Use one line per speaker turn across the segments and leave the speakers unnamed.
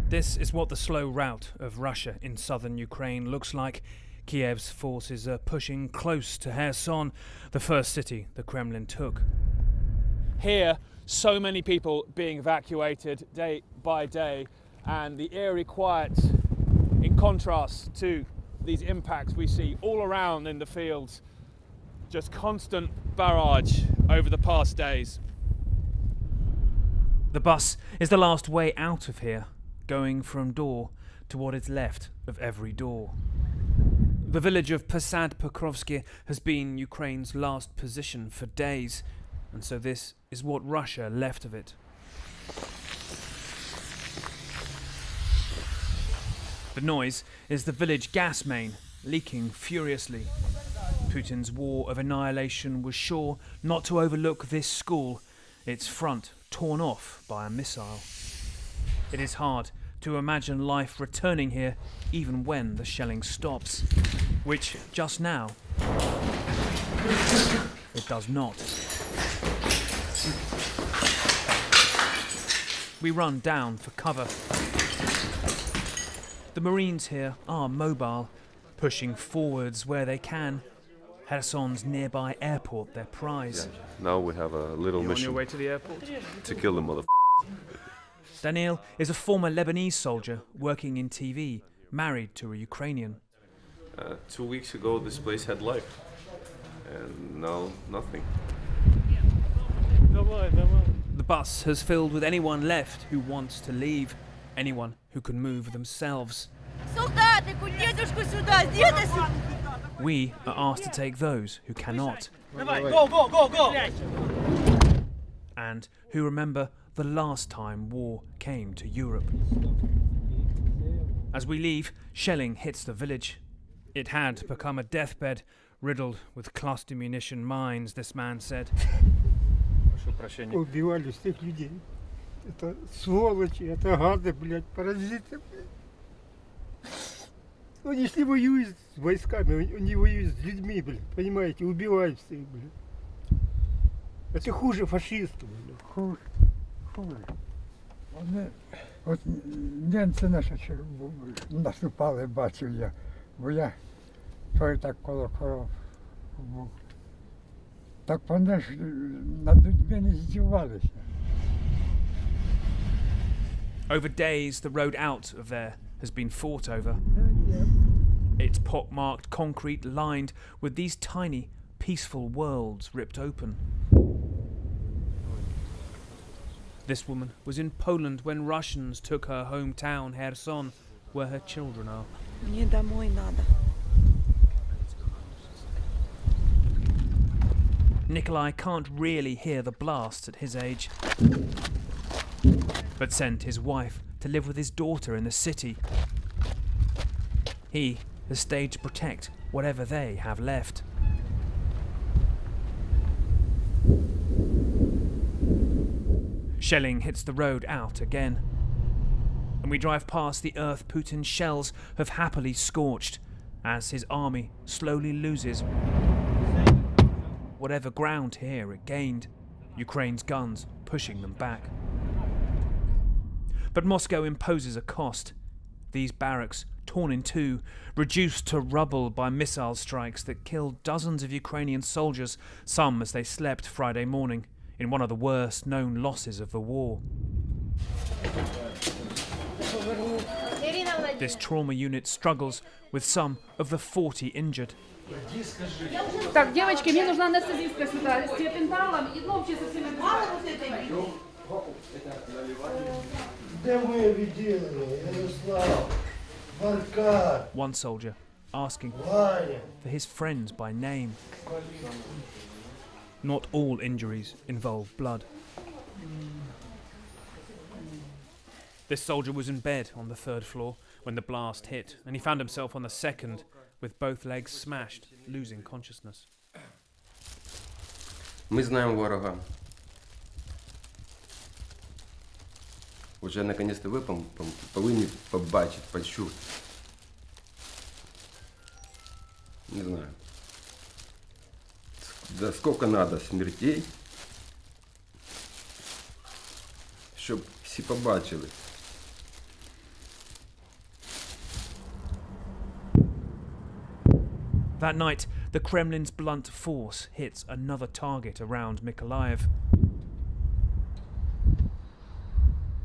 This is what the slow rout of Russia in southern Ukraine looks like. Kiev's forces are pushing close to Kherson, the first city the Kremlin took. Here, so many people being evacuated day by day, and the eerie quiet in contrast to these impacts we see all around in the fields. Just constant barrage over the past days. The bus is the last way out of here, going from door to what is left of every door. The village of Posad-Pokrovsky has been Ukraine's last position for days, and so this is what Russia left of it. The noise is the village gas main leaking furiously. Putin's war of annihilation was sure not to overlook this school, its front torn off by a missile. It is hard to imagine life returning here even when the shelling stops, which just now it does not. We run down for cover. The Marines here are mobile, pushing forwards where they can. Kherson's nearby airport, their prize.
Yeah. Now we have a little mission.
On your way to the airport?
To kill the motherfuckers.
Daniil is a former Lebanese soldier working in TV, married to a Ukrainian.
2 weeks ago this place had life, and now nothing.
The bus has filled with anyone left who wants to leave, anyone who can move themselves. We are asked to take those who cannot.
Go!
And who remember the last time war came to Europe. As we leave, shelling hits the village. It had become a deathbed, riddled with cluster munition mines, this man said.
Убивали всех людей. Это сволочи, это гады, блядь, паразиты, блядь. Они не воюют с войсками, они воюют с людьми, блядь, понимаете, убивают всех, блядь. Это хуже фашистов, блядь.
Хуже. От німці наші наступали, бачив я, бо я той так коло коров був. Так вони ж над людьми не здівалися.
Over days, the road out of there has been fought over. Its pock-marked concrete lined with these tiny, peaceful worlds ripped open. This woman was in Poland when Russians took her hometown, Kherson, where her children are.
Мне домой надо.
Nikolai can't really hear the blasts at his age, but sent his wife to live with his daughter in the city. He has stayed to protect whatever they have left. Shelling hits the road out again, and we drive past the earth Putin's shells have happily scorched as his army slowly loses whatever ground here it gained, Ukraine's guns pushing them back. But Moscow imposes a cost. These barracks, torn in two, reduced to rubble by missile strikes that killed dozens of Ukrainian soldiers, some as they slept Friday morning, in one of the worst known losses of the war. This trauma unit struggles with some of the 40 injured.
Так, девочки, мне нужна анестезистка сюда с тиопенталом и вообще со всеми.
One soldier asking for his friends by name. Not all injuries involve blood. This soldier was in bed on the 3rd floor when the blast hit, and he found himself on the 2nd with both legs smashed, losing consciousness.
Ми знаємо ворога. Уже наконец-то ви повинні побачити, почути. Не знаю. Да сколько надо смертей, щоб всі побачили,
That night, the Kremlin's blunt force hits another target around Mykolaiv.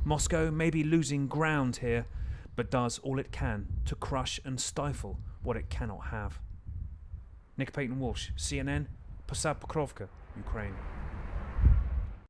Moscow may be losing ground here, but does all it can to crush and stifle what it cannot have. Nick Payton-Walsh, CNN, Posad Pokrovka, Ukraine.